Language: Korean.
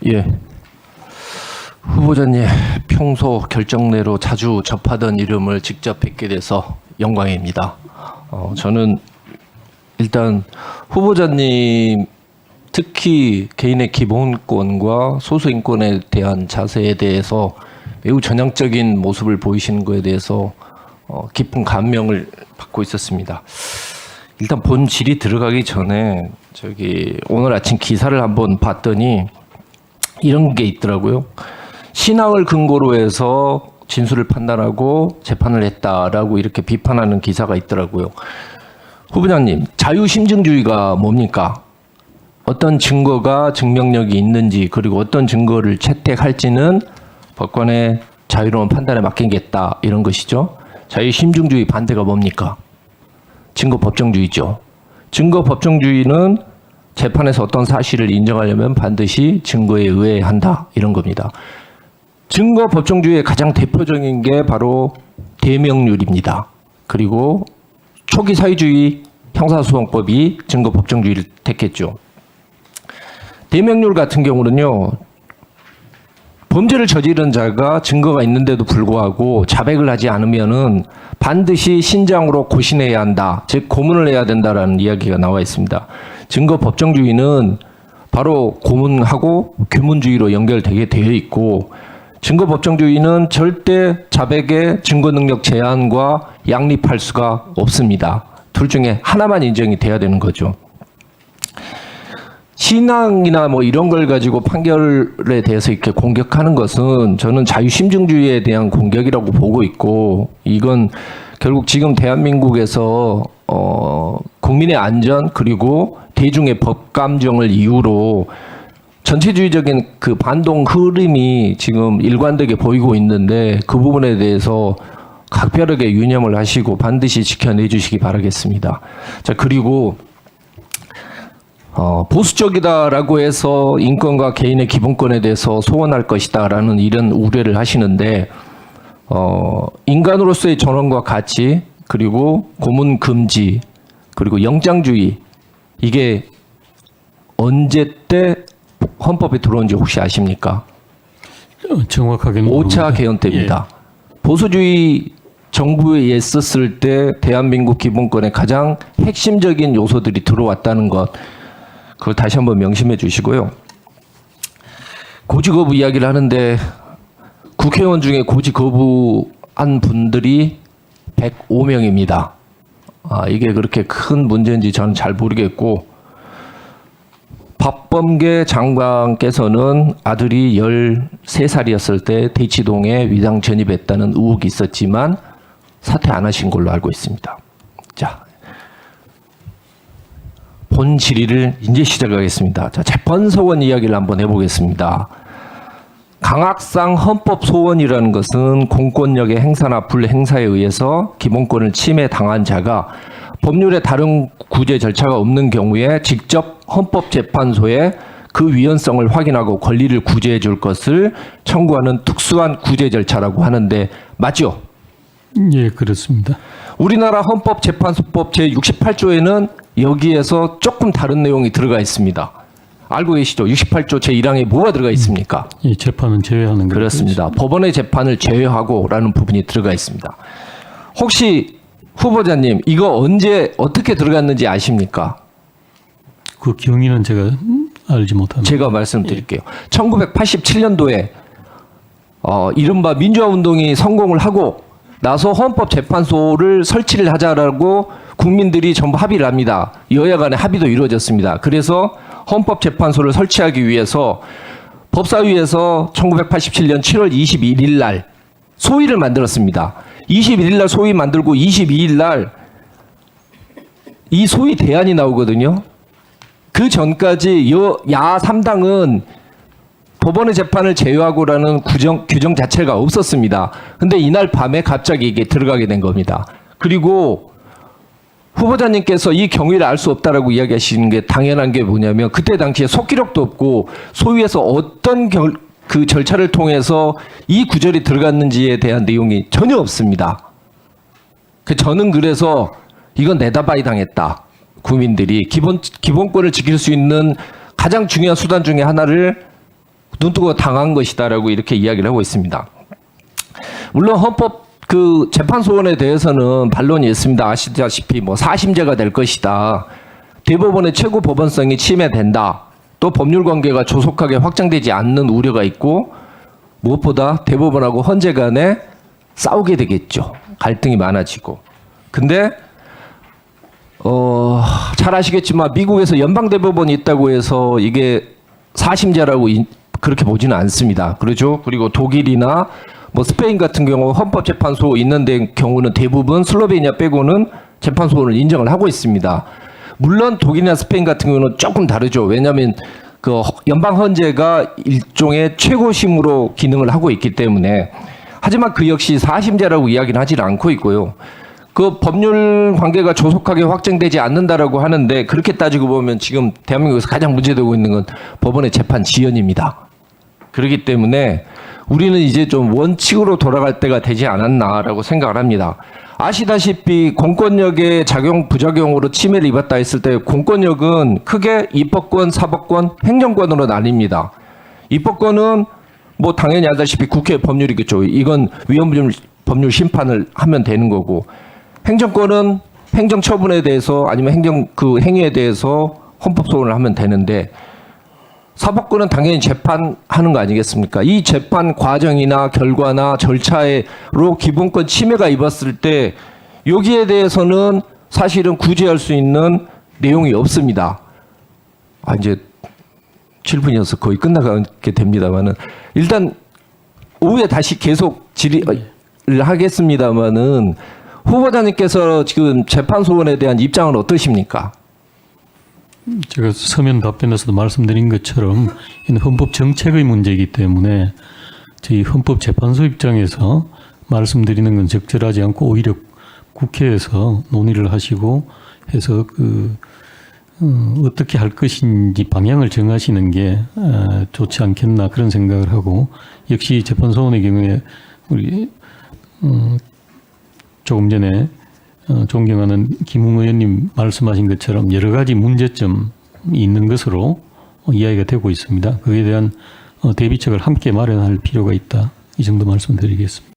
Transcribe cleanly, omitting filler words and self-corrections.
예. 후보자님, 평소 결정내로 자주 접하던 이름을 직접 뵙게 돼서 영광입니다. 저는 일단 후보자님 특히 개인의 기본권과 소수인권에 대한 자세에 대해서 매우 전향적인 모습을 보이시는 것에 대해서 깊은 감명을 받고 있었습니다. 일단 본 질의 들어가기 전에 오늘 아침 기사를 한번 봤더니 이런 게 있더라고요. 신앙을 근거로 해서 진술을 판단하고 재판을 했다라고 이렇게 비판하는 기사가 있더라고요. 후보자님, 자유심증주의가 뭡니까? 어떤 증거가 증명력이 있는지 그리고 어떤 증거를 채택할지는 법관의 자유로운 판단에 맡기겠다 이런 것이죠. 자유심증주의 반대가 뭡니까? 증거법정주의죠. 증거법정주의는 재판에서 어떤 사실을 인정하려면 반드시 증거에 의해야 한다 이런 겁니다. 증거법정주의의 가장 대표적인 게 바로 대명률입니다. 그리고 초기 사회주의 형사소송법이 증거법정주의를 택했죠. 대명률 같은 경우는요, 범죄를 저지른 자가 증거가 있는데도 불구하고 자백을 하지 않으면은 반드시 신장으로 고신해야 한다, 즉 고문을 해야 된다라는 이야기가 나와 있습니다. 증거법정주의는 바로 고문하고 규문주의로 연결되게 되어 있고, 증거법정주의는 절대 자백의 증거능력 제한과 양립할 수가 없습니다. 둘 중에 하나만 인정이 돼야 되는 거죠. 신앙이나 뭐 이런 걸 가지고 판결에 대해서 이렇게 공격하는 것은 저는 자유심증주의에 대한 공격이라고 보고 있고, 이건 결국 지금 대한민국에서 국민의 안전 그리고 대중의 법감정을 이유로 전체주의적인 그 반동 흐름이 지금 일관되게 보이고 있는데, 그 부분에 대해서 각별하게 유념을 하시고 반드시 지켜내 주시기 바라겠습니다. 자, 그리고 보수적이다라고 해서 인권과 개인의 기본권에 대해서 소원할 것이다라는 이런 우려를 하시는데, 인간으로서의 전원과 가치 그리고 고문 금지 그리고 영장주의, 이게 언제 때 헌법에 들어온지 혹시 아십니까? 정확하게는 5차 개헌 때입니다. 예. 보수주의 정부에 있었을 때 대한민국 기본권의 가장 핵심적인 요소들이 들어왔다는 것, 그걸 다시 한번 명심해 주시고요. 고지 거부 이야기를 하는데 국회의원 중에 고지 거부한 분들이 105명입니다. 이게 그렇게 큰 문제인지 저는 잘 모르겠고, 박범계 장관께서는 아들이 13살이었을 때 대치동에 위장 전입했다는 의혹이 있었지만 사퇴 안 하신 걸로 알고 있습니다. 자, 본 질의를 이제 시작하겠습니다. 자, 재판 소원 이야기를 한번 해보겠습니다. 강학상 헌법 소원이라는 것은 공권력의 행사나 불행사에 의해서 기본권을 침해당한 자가 법률의 다른 구제 절차가 없는 경우에 직접 헌법재판소에 그 위헌성을 확인하고 권리를 구제해 줄 것을 청구하는 특수한 구제 절차라고 하는데 맞죠? 예, 그렇습니다. 우리나라 헌법재판소법 제68조에는 여기에서 조금 다른 내용이 들어가 있습니다. 알고 계시죠? 68조 제1항에 뭐가 들어가 있습니까? 이 재판은 제외하는 게 그렇습니다. 법원의 재판을 제외하고라는 부분이 들어가 있습니다. 혹시 후보자님, 이거 언제 어떻게 들어갔는지 아십니까? 그 경위는 제가 알지 못합니다. 제가 말씀드릴게요. 1987년도에 이른바 민주화 운동이 성공을 하고 나서 헌법재판소를 설치를 하자라고 국민들이 전부 합의를 합니다. 여야 간의 합의도 이루어졌습니다. 그래서 헌법재판소를 설치하기 위해서 법사위에서 1987년 7월 21일 날 소위를 만들었습니다. 21일 날 소위 만들고 22일 날 이 소위 대안이 나오거든요. 그 전까지 야 3당은 법원의 재판을 제외하고라는 규정 자체가 없었습니다. 근데 이날 밤에 갑자기 이게 들어가게 된 겁니다. 그리고 후보자님께서 이 경위를 알 수 없다라고 이야기하시는 게 당연한 게 뭐냐면, 그때 당시에 속기록도 없고 소위에서 어떤 그 절차를 통해서 이 구절이 들어갔는지에 대한 내용이 전혀 없습니다. 저는 그래서 이건 내다바이 당했다. 국민들이 기본권을 지킬 수 있는 가장 중요한 수단 중에 하나를 눈뜨고 당한 것이다라고 이렇게 이야기를 하고 있습니다. 물론 헌법 그 재판 소원에 대해서는 반론이 있습니다. 아시다시피 뭐 사심제가 될 것이다. 대법원의 최고 법원성이 침해된다. 또 법률 관계가 조속하게 확장되지 않는 우려가 있고 무엇보다 대법원하고 헌재 간에 싸우게 되겠죠. 갈등이 많아지고. 근데 잘 아시겠지만 미국에서 연방대법원이 있다고 해서 이게 사심제라고 그렇게 보지는 않습니다. 그렇죠? 그리고 독일이나 뭐 스페인 같은 경우 헌법재판소 있는 데 경우는 대부분 슬로베니아 빼고는 재판소원을 인정을 하고 있습니다. 물론 독일이나 스페인 같은 경우는 조금 다르죠. 왜냐하면 그 연방 헌재가 일종의 최고심으로 기능을 하고 있기 때문에. 하지만 그 역시 사심제라고 이야기는 하지는 않고 있고요. 그 법률 관계가 조속하게 확정되지 않는다라고 하는데 그렇게 따지고 보면 지금 대한민국에서 가장 문제되고 있는 건 법원의 재판 지연입니다. 그렇기 때문에 우리는 이제 좀 원칙으로 돌아갈 때가 되지 않았나라고 생각을 합니다. 아시다시피 공권력의 작용 부작용으로 침해를 입었다 했을 때 공권력은 크게 입법권, 사법권, 행정권으로 나뉩니다. 입법권은 뭐 당연히 알다시피 국회 법률이겠죠. 이건 위헌 법률 심판을 하면 되는 거고, 행정권은 행정 처분에 대해서 아니면 행정 그 행위에 대해서 헌법 소원을 하면 되는데, 사법권은 당연히 재판하는 거 아니겠습니까? 이 재판 과정이나 결과나 절차로 기본권 침해가 입었을 때 여기에 대해서는 사실은 구제할 수 있는 내용이 없습니다. 이제 7분이어서 거의 끝나가게 됩니다만은 일단 오후에 다시 계속 질의를 하겠습니다만은 후보자님께서 지금 재판 소원에 대한 입장은 어떠십니까? 제가 서면 답변에서도 말씀드린 것처럼 이는 헌법 정책의 문제이기 때문에 저희 헌법재판소 입장에서 말씀드리는 건 적절하지 않고 오히려 국회에서 논의를 하시고 해서 어떻게 할 것인지 방향을 정하시는 게 좋지 않겠나 그런 생각을 하고, 역시 재판소원의 경우에 우리 조금 전에 존경하는 김웅 의원님 말씀하신 것처럼 여러 가지 문제점이 있는 것으로 이야기가 되고 있습니다. 그에 대한 대비책을 함께 마련할 필요가 있다. 이 정도 말씀드리겠습니다.